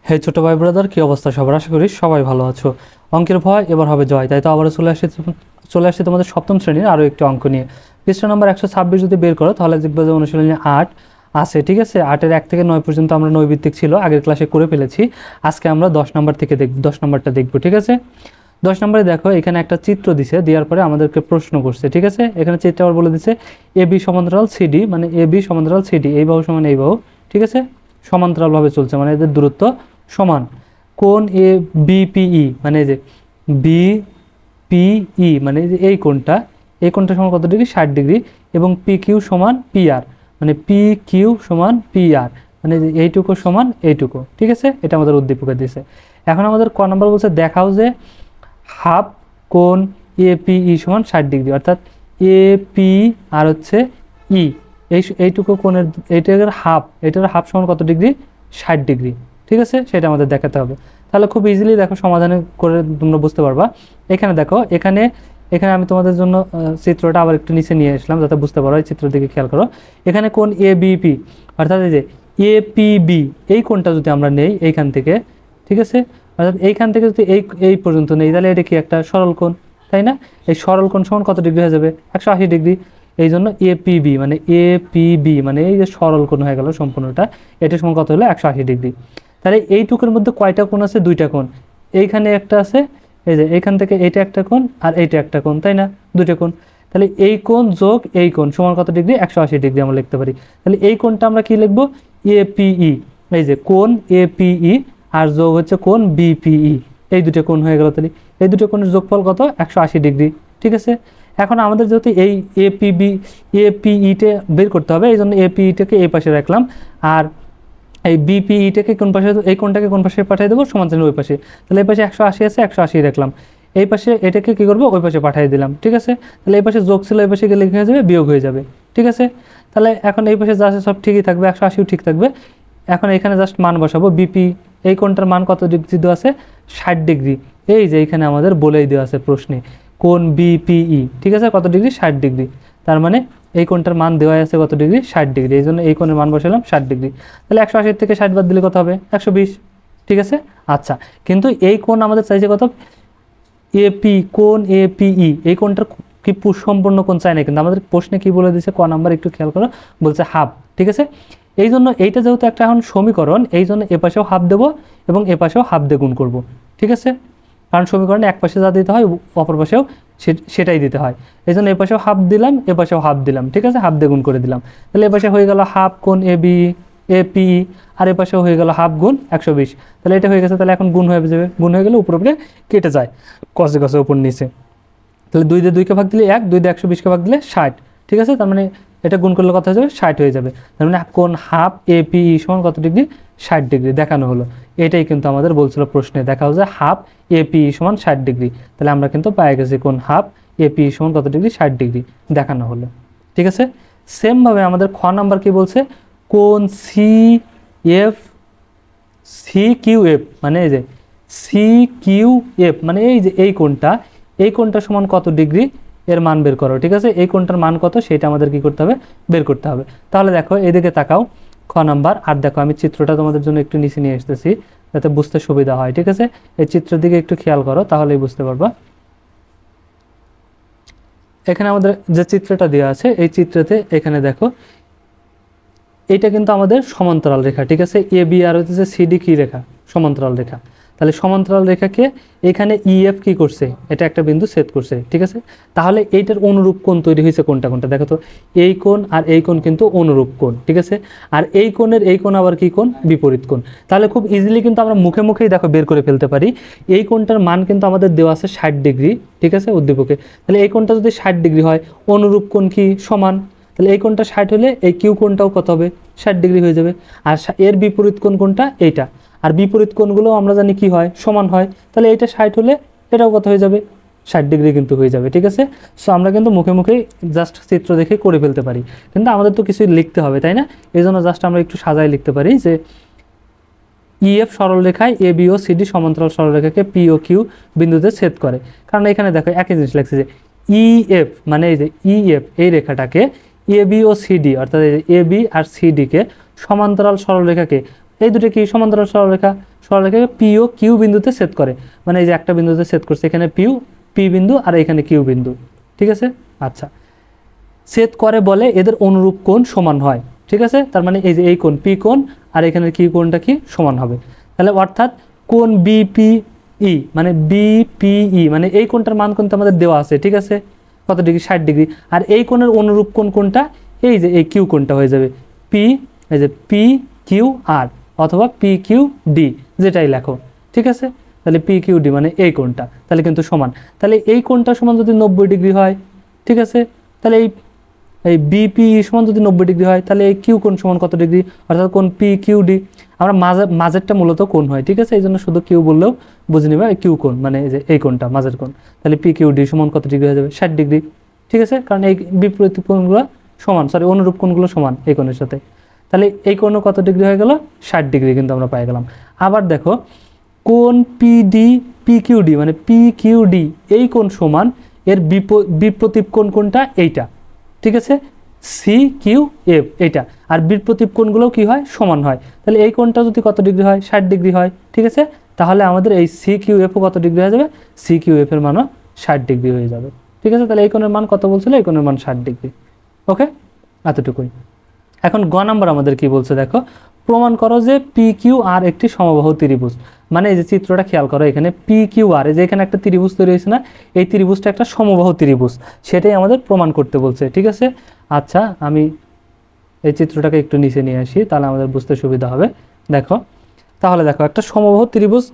হে ছোট ভাই ব্রাদার, কি অবস্থা সবার? আশা করি সবাই ভালো আছো। অঙ্কের ভয় এবার হবে জয়, তাই তো আবারও চলে আসছে তোমাদের সপ্তম শ্রেণীর আরও একটি অঙ্ক নিয়ে। পৃষ্ঠা নম্বর 126 যদি বের করো তাহলে দেখবে যে অনুশীলনী 8 আছে। ঠিক আছে, 8-এর 1 থেকে 9 পর্যন্ত আমরা নৈবিত্তিক ছিল, আগের ক্লাসে করে ফেলেছি। আজকে আমরা 10 নম্বর থেকে 10 নম্বরটা দেখবো। ঠিক আছে, 10 নম্বরে দেখো এখানে একটা চিত্র দিছে, দেওয়ার পরে আমাদেরকে প্রশ্ন করছে। ঠিক আছে, এখানে চিত্র আবার বলে দিচ্ছে এ বি সমান্তরাল সিডি, মানে এ বি সমান্তরাল সিডি, এই বাহু সমান এই বাহু। ঠিক আছে, সমান্তরালভাবে চলছে, মানে এদের দূরত্ব সমান। কোণ এ বিপিই, মানে এই যে বিপিই মানে এই কোণটা, এই কোণটা সমান কত ডিগ্রি? 60 ডিগ্রি। এবং পি কিউ সমান পি আর, মানে পি কিউ সমান পি আর, মানে এইটুকু সমান এইটুকু। ঠিক আছে, এটা আমাদের উদ্দীপকে দিয়েছে। এখন আমাদের ক নম্বর বলছে দেখাও যে হাফ কোণ এপিই সমান 60 ডিগ্রি, অর্থাৎ এপি আর হচ্ছে ই, এইটুকু কোণের এইটার হাফ সমান কত ডিগ্রি? 60 ডিগ্রি। ঠিক আছে, সেটা আমাদের দেখাতে হবে। তাহলে খুব ইজিলি দেখো, সমাধান করে তোমরা বুঝতে পারবা। এখানে দেখো, এখানে আমি তোমাদের জন্য চিত্রটা আবার একটু নিচে নিয়ে আসলাম যাতে বুঝতে পারো। এই চিত্রের দিকে খেয়াল করো, এখানে কোণ এ বিপি, অর্থাৎ এই যে এপিবি, এই কোণটা যদি আমরা নেই এইখান থেকে, ঠিক আছে, অর্থাৎ এইখান থেকে যদি এই পর্যন্ত নেই, তাহলে এটা কি একটা সরল কোণ, তাই না? এই সরল কোণ সমান কত ডিগ্রি হয়ে যাবে? 180 ডিগ্রি। এই জন্য এপিবি মানে এই যে সরল কোণ হয়ে গেল সম্পূর্ণটা, এটা সমান কত হলো? 180 ডিগ্রি। তাহলে এইটুকুর মধ্যে কয়টা কোণ আছে? দুইটা কোণ। এইখানে একটা আছে, এই যে এইখান থেকে এইটা একটা কোণ আর এইটা একটা কোণ, তাই না? দুইটা কোণ। তাহলে এই কোণ যোগ এই কোণ সমান কত ডিগ্রি? 180 ডিগ্রি আমরা লিখতে পারি। তাহলে এই কোণটা আমরা কি লিখবো? এপিই, এই যে কোণ এপিই আর যোগ হচ্ছে কোণ বিপিই, এই দুটো কোণ হয়ে গেল। তাহলে এই দুটো কোণের যোগফল কত? 180 ডিগ্রি। ঠিক আছে, এখন আমাদের যেহেতু এই এপিইটা বের করতে হবে, এই জন্য এপিইটাকে এই পাশে রাখলাম, আর এই বিপিইটাকে কোন পাশে, এই কোণটাকে কোন পাশে পাঠিয়ে দেবো? সমান চিহ্ন ওই পাশে। তাহলে এই পাশে 180 আছে, 180 রাখলাম। এই পাশে এটাকে কি করবো? ওই পাশে পাঠিয়ে দিলাম। ঠিক আছে, তাহলে এই পাশে যোগ ছিল, এই পাশে গেলে হয়ে যাবে বিয়োগ হয়ে যাবে। ঠিক আছে, তাহলে এখন এই পাশে যা আছে সব ঠিকই থাকবে, 180ও ঠিক থাকবে। এখন এখানে জাস্ট মান বসাবো। বিপি, এই কোণটার মান কত ডিগ্রি দেওয়া আছে? 60 ডিগ্রি। এই যে এখানে আমাদের বলেই দেওয়া আছে প্রশ্নে, কোণ বিপিই, ঠিক আছে, কত ডিগ্রি? 60 ডিগ্রি। তার মানে এই কোণটার মান দেওয়া আছে কত ডিগ্রি? 60 ডিগ্রি। এই জন্য এই কোণের মান বসালাম 60 ডিগ্রি। তাহলে 180 থেকে 60 বাদ দিলে কত হবে? 120। ঠিক আছে, আচ্ছা, কিন্তু এই কোণ আমাদের চাইছে কত? এপি, কোণ এপিই, এই কোণটার কি সম্পূর্ণ কোণ চাই না, কিন্তু আমাদের প্রশ্নে কি বলে দিয়েছে ক নাম্বার, একটু খেয়াল করো, বলছে হাফ। ঠিক আছে, এই জন্য এইটা যেহেতু একটা এখন সমীকরণ, এই জন্য এ পাশেও হাফ দেবো এবং এ পাশেও হাফ দিয়ে গুণ করবো। ঠিক আছে, কারণ সমীকরণে এক পাশে যা দিতে হয় অপর পাশেও সেটাই দিতে হয়। এই জন্য এ পাশেও হাফ দিলাম, এ পাশেও হাফ দিলাম। ঠিক আছে, হাফ দিয়ে গুণ করে দিলাম। তাহলে এ পাশে হয়ে গেল হাফ কোণ এপি, আর এ পাশেও হয়ে গেল হাফ গুণ 120। তাহলে এটা হয়ে গেছে, তাহলে এখন গুণ হয়ে যাবে, গুণ হয়ে গেলে উপরে উপরে কেটে যায়, কষে কষে উপর নিচে। তাহলে 2 দিয়ে 2কে ভাগ দিলে 1, 2 দিয়ে 120কে ভাগ দিলে 60। ঠিক আছে, তার মানে এটা গুণ করলে কত হয়ে যাবে? 60 হয়ে যাবে। তার মানে কোণ হাফ এপিই সমান কত ডিগ্রি? 60 ডিগ্রি দেখানো হলো। এটাই কিন্তু আমাদের বলছিল প্রশ্নে, দেখাও যে হাফ এপিই সমান 60 ডিগ্রি। তাহলে আমরা কিন্তু পেয়ে গেছি কোণ হাফ এপিই সমান কত ডিগ্রি? 60 ডিগ্রি দেখানো হলো। ঠিক আছে, সেমভাবে আমাদের খ নাম্বার কি বলছে? কোণ সিকিউএফ, মানে এই যে সিকিউএফ, মানে এই যে এই কোণটা সমান কত ডিগ্রি? এর মান বের করো। ঠিক আছে, এই কোণটার মান কত সেটা আমাদের কি করতে হবে? বের করতে হবে। তাহলে দেখো এদিকে তাকাও, খ নাম্বার। আর দেখো আমি চিত্রটা তোমাদের জন্য একটু নিচে নিয়ে আসতেছি যাতে বুঝতে সুবিধা হয়। ঠিক আছে, এই চিত্রের দিকে একটু খেয়াল করো, তাহলেই বুঝতে পারবা। এখানে আমাদের যে চিত্রটা দেওয়া আছে, এই চিত্রতে এখানে দেখো এটা কিন্তু আমাদের সমান্তরাল রেখা। ঠিক আছে, এ বি আর হচ্ছে সিডি কি রেখা? সমান্তরাল রেখা। তাহলে সমান্তরাল রেখাকে এখানে ইএফ কি করছে? এটা একটা বিন্দু ছেদ করছে। ঠিক আছে, তাহলে এইটার অনুরূপ কোণ তৈরি হয়েছে কোনটা কোনটা? দেখো তো, এই কোণ আর এই কোণ কিন্তু অনুরূপ কোণ। ঠিক আছে, আর এই কোণের এই কোণ আবার কি কোণ? বিপরীত কোণ। তাহলে খুব ইজিলি কিন্তু আমরা মুখে মুখেই দেখো বের করে ফেলতে পারি। এই কোণটার মান কিন্তু আমাদের দেওয়া আছে 60 ডিগ্রি। ঠিক আছে, উদ্দীপকে। তাহলে এই কোণটা যদি 60 ডিগ্রি হয়, অনুরূপ কোণ কি? সমান। তাহলে এই কোণটা 60 হলে এই কিউ কোণটাও কত হবে? 60 ডিগ্রি হয়ে যাবে। আর এর বিপরীত কোণ কোনটা? এইটা। আর বিপরীত কোণগুলো আমরা জানি কি হয়? সমান হয়। তাহলে এইটা 60 হলে এটাও কত হয়ে যাবে? 60 ডিগ্রি কিন্তু হয়ে যাবে। ঠিক আছে, সো আমরা কিন্তু মুখে মুখেই জাস্ট চিত্র দেখে করে ফেলতে পারি, কিন্তু আমাদের তো কিছু লিখতে হবে, তাই না? এই জন্য জাস্ট আমরা একটু সাজাই লিখতে পারি যে EF সরলরেখায় A B O CD সমান্তরাল সরলরেখাকে পি ও কিউ বিন্দুতে ছেদ করে। কারণ এখানে দেখো একই জিনিস লাগছে যে ইএফ, মানে এই যে ইএফ এই রেখাটাকে এ বি ও সিডি, অর্থাৎ এ বি আর সিডিকে সমান্তরাল সরলরেখাকে, এই দুটো কি সমান্তরাল সরলরেখা? সরলরেখাকে পি ও কিউ বিন্দুতে ছেদ করে, মানে এই যে একটা বিন্দুতে ছেদ করছে, এখানে পি বিন্দু আর এখানে কিউ বিন্দু, ঠিক আছে। আচ্ছা, ছেদ করে বলে এদের অনুরূপ কোণ সমান হয়, ঠিক আছে। তার মানে এই যে এই কোণ পি কোণ আর এখানে কিউ কোণটা কি সমান হবে, তাহলে অর্থাৎ কোণ বিপিই মানে বিপিই মানে এই কোণটার মান কিন্তু আমাদের দেওয়া আছে, ঠিক আছে, কত ডিগ্রি 60 ডিগ্রি। আর এই কোণের অনুরূপ কোণ কোনটা, এই যে এই কিউ কোণটা হয়ে যাবে পি, এই যে পি কিউ আর অথবা পি কিউ ডি, যেটাই লেখো, ঠিক আছে। তাহলে পি কিউ ডি মানে এই কোণটা তাহলে কিন্তু সমান, তাহলে এই কোণটা সমান যদি 90 ডিগ্রি হয়, ঠিক আছে, তাহলে এই বিপিই সমান যদি 90 ডিগ্রি হয়, তাহলে এই কিউ কোণ সমান কত ডিগ্রি, অর্থাৎ কোণ পি কিউ ডি। আমরা মাঝেরটা মূলত কোণ হয়, ঠিক আছে, এই জন্য শুধু কিউ বললেও বুঝে নেবে কিউ কোণ মানে এই যে এই কোণটা মাঝের কোণ, তাহলে পি কিউ ডি সমান কত ডিগ্রি হয়ে যাবে 60 ডিগ্রি, ঠিক আছে, কারণ এই বিপরীত কোণগুলো সমান, সরি অনুরূপ কোণগুলো সমান এই কোণের সাথে, তাহলে এই কোণও কত ডিগ্রি হয়ে গেল 60 ডিগ্রি কিন্তু আমরা পেয়ে গেলাম। আবার দেখো কোণ পিডি পিকিউডি মানে পিকিউডি এই কোণ সমান এর বিপ্রতীপ কোণ কোনটা, এইটা, ঠিক আছে, সি কিউ এফ এইটা, আর বিপ্রতীপ কোণগুলোও কি হয় সমান হয়, তাহলে এই কোণটা যদি কত ডিগ্রি হয় 60 ডিগ্রি হয়, ঠিক আছে, তাহলে আমাদের এই সি কিউ এফও কত ডিগ্রি হয়ে যাবে, সি কিউ এফ এর মানও 60 ডিগ্রি হয়ে যাবে, ঠিক আছে। তাহলে এই কোণের মান কত বলছিল, এই কোণের মান 60 ডিগ্রি, ওকে, এতটুকুই। এখন গ নাম্বার আমাদের কি বলছে দেখো, প্রমাণ করো যে পি কিউ আর একটি সমবাহু ত্রিভুজ, মানে এই যে চিত্রটা খেয়াল করো, এখানে পি কিউ আর এই যে এখানে একটা ত্রিভুজ তৈরি হয়েছে না, এই ত্রিভুজটা একটা সমবাহু ত্রিভুজ, সেটাই আমাদের প্রমাণ করতে বলছে, ঠিক আছে। আচ্ছা, আমি এই চিত্রটাকে একটু নিচে নিয়ে আসি, তাহলে আমাদের বুঝতে সুবিধা হবে। দেখো, তাহলে দেখো একটা সমবাহু ত্রিভুজ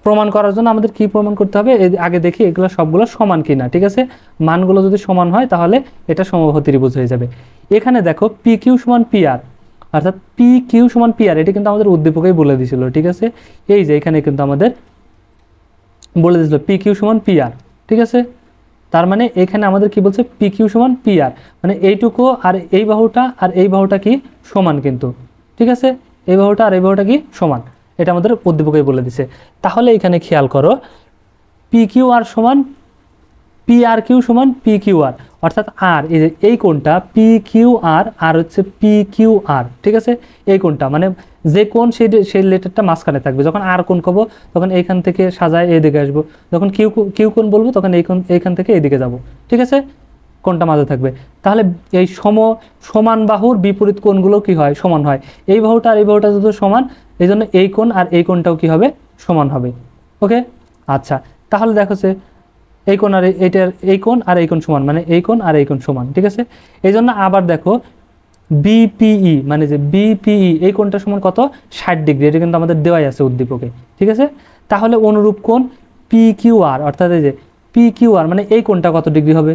প্রমাণ করার জন্য আমাদের কি প্রমাণ করতে হবে, আগে দেখি এগুলো সবগুলো সমান কিনা, ঠিক আছে, মানগুলো যদি সমান হয় তাহলে এটা সমবাহু ত্রিভুজ হয়ে যাবে। এখানে দেখো পি কিউ সমান পি আর, অর্থাৎ পি কিউ সমান পি আর, এটা কিন্তু আমাদের উদ্দীপকেই বলে দিয়েছিল, ঠিক আছে, এই যে এখানে কিন্তু আমাদের বলে দিয়েছিল পি কিউ সমান পি আর, ঠিক আছে। তার মানে এখানে আমাদের কি বলছে, পি কিউ সমান পি আর, মানে এইটুকু আর এই বাহুটা আর এই বাহুটা কি সমান কিন্তু, ঠিক আছে, এই বাহুটা আর এই বাহুটা কি সমান, এটা আমাদের উদ্দীপকেই বলে দিছে। তাহলে এখানে খেয়াল করো পি কিউ আর সমান পি আর কিউ সমান পি কিউ আর, অর্থাৎ আর এই যে এই কোণটা পি কিউ আর আর হচ্ছে পি কিউ আর, ঠিক আছে, এই কোণটা মানে যে কোণ সেই লেটারটা মাঝখানে থাকবে, যখন আর কোণ কব তখন এইখান থেকে সাজায় এইদিকে আসবো, যখন কিউ কোণ বলবো তখন এইখান থেকে এইদিকে যাব, ঠিক আছে, কোণটা মাঝে থাকবে। তাহলে এই সমান বাহুর বিপরীত কোণগুলো কি হয় সমান হয়, এই বাহুটা আর এই বাহুটা যদি সমান, এই জন্য এই কোণ আর এই কোণটাও কি হবে সমান হবে, ওকে। আচ্ছা, তাহলে দেখো যে এই কোণ আর এইটার এই কোণ আর এই কোণ সমান, মানে এই কোণ আর এই কোণ সমান, ঠিক আছে। এই জন্য আবার দেখো বিপিই মানে যে বিপিই এই কোণটা সমান কত 60 ডিগ্রি, এটা কিন্তু আমাদের দেওয়াই আছে উদ্দীপকে, ঠিক আছে। তাহলে অনুরূপ কোণ পি কিউ আর, অর্থাৎ এই যে পি কিউ আর মানে এই কোণটা কত ডিগ্রি হবে,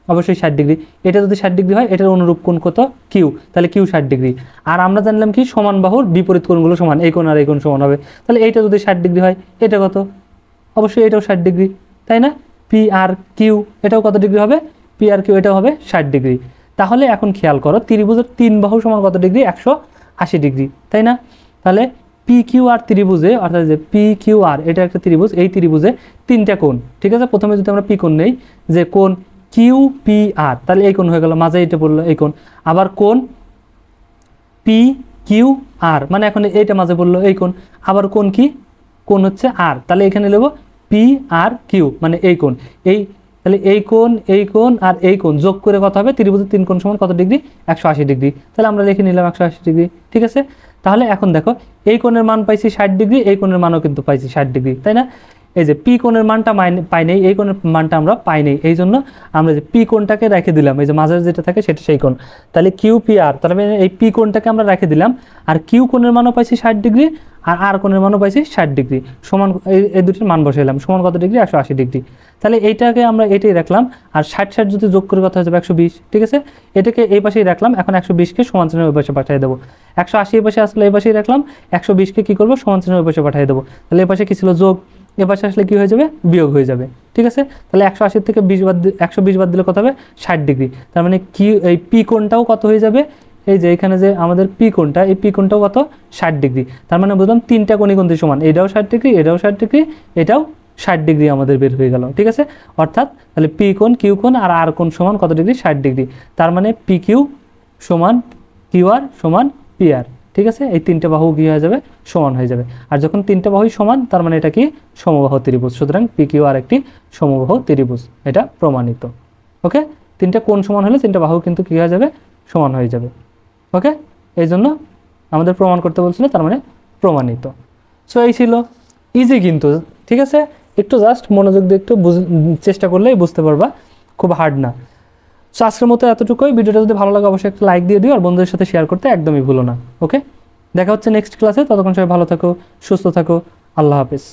অবশ্যই 60 ডিগ্রি, এটা যদি 60 ডিগ্রি হয় এটার অনুরূপ কোণ কত কিউ, তাহলে কিউ 60 ডিগ্রি। আর আমরা জানলাম কি সমান বাহুর বিপরীত কোণগুলো সমান, এই কোণ আর এই কোণ সমান হবে, তাহলে এইটা যদি 60 ডিগ্রি হয় এটা কত, অবশ্যই এটাও 60 ডিগ্রি, তাই না। পি আর কিউ এটাও কত ডিগ্রি হবে, পি আর কিউ এটাও হবে 60 ডিগ্রি। তাহলে এখন খেয়াল করো ত্রিভুজের তিন বাহু সমান কত ডিগ্রি, 180 ডিগ্রি, তাই না। তাহলে পি কিউ আর ত্রিভুজে, অর্থাৎ যে পি কিউ আর এটা একটা ত্রিভুজ, এই ত্রিভুজে তিনটা কোণ, ঠিক আছে। প্রথমে যদি আমরা পি কোণ নেই, যে কোণ কিউ পি আর, তাহলে এই কোণ হয়ে গেল, মাঝে এটা বললো এই কোণ, আবার কোণ পি কিউ আর মানে এখন এইটা মাঝে বললো এই কোণ, আবার কোণ কি কোণ হচ্ছে আর, তাহলে এখানে নেব পি আর কিউ মানে এই কোণ, এই তাহলে এই কোণ আর এই কোণ যোগ করে কত হবে, ত্রিভুজের তিন কোণ সমান কত ডিগ্রি 180 ডিগ্রি, তাহলে আমরা লিখে নিলাম 180 ডিগ্রি, ঠিক আছে। তাহলে এখন দেখো এই কোণের মান পাইছি 60 ডিগ্রি, এই কোণের মানও কিন্তু পাইছি 60 ডিগ্রি, তাই না। এই যে পি কোণের মানটা পাই নেই, এই কোণের মানটা আমরা পাই নেই, এই জন্য আমরা যে পি কোণটাকে রেখে দিলাম, এই যে মাঝের যেটা থাকে সেটা সেই কোণ, তাহলে কিউ পি আর, তাহলে এই পি কোণটাকে আমরা রেখে দিলাম, আর কিউ কোণের মানও পাইছি 60 ডিগ্রি আর কোণের মানও পাইছি 60 ডিগ্রি, সমান এই দুটির মান বসাইলাম, সমান কত ডিগ্রি 180 ডিগ্রি, তাহলে এইটাকে আমরা এটাই রাখলাম, আর 60 যদি যোগ করে কথা হয়ে যাবে 120, ঠিক আছে, এটাকে এই পাশেই রাখলাম, এখন 120কে সমান চিহ্নের ওই পাশে পাঠিয়ে দেবো, 180 এই পাশে আসলে এই পাশেই রাখলাম, 120কে কী করবো সমান চিহ্নের ওই পাশে পাঠিয়ে দেবো, তাহলে এই পাশে কী ছিল যোগ, এ পাশে আসলে কী হয়ে যাবে বিয়োগ হয়ে যাবে, ঠিক আছে। তাহলে 180 থেকে 120 বাদ দিলে কত হবে 60 ডিগ্রি, তার মানে কি এই পি কোণটাও কত হয়ে যাবে, এই যে এখানে যে আমাদের পি কোণটা, এই পি কোণটাও কত 60 ডিগ্রি, তার মানে বুঝলাম তিনটা কোণই কিন্তু সমান, এটাও 60 ডিগ্রি, এটাও 60 ডিগ্রি, এটাও 60 ডিগ্রি আমাদের বের হয়ে গেল, ঠিক আছে। অর্থাৎ তাহলে পি কোণ কিউ কোণ আর কোণ সমান কত ডিগ্রি 60 ডিগ্রি, তার মানে পি কিউ সমান কিউ আর সমান পি আর, ঠিক আছে, এই তিনটে বাহু কি হয়ে যাবে, সমান হয়ে যাবে। আর যখন তিনটে বাহুই সমান তার মানে এটা কি সমবাহু ত্রিভুজ। সুতরাং PQ আর একটি সমবাহু ত্রিভুজ, এটা প্রমাণিত। ওকে, তিনটে কোণ সমান হলে তিনটে বাহু কিন্তু কি হয়ে যাবে, সমান হয়ে যাবে। ওকে, এই জন্য আমাদের প্রমাণ করতে বলছিল, তার মানে প্রমাণিত। সো এই ছিল, ইজি কিন্তু, ঠিক আছে, একটু জাস্ট মনোযোগ দিয়ে একটু চেষ্টা করলেই বুঝতে পারবা, খুব হার্ড না। সো আজকের মতো এতটুকুই। ভিডিওটা যদি ভালো লাগে অবশ্যই একটা লাইক দিয়ে দিও, আর বন্ধুদের সাথে শেয়ার করতে একদমই ভুলো না। ওকে, দেখা হচ্ছে নেক্সট ক্লাসে। ততক্ষণ সবাই ভালো থাকো, সুস্থ থাকো, আল্লাহ হাফেজ।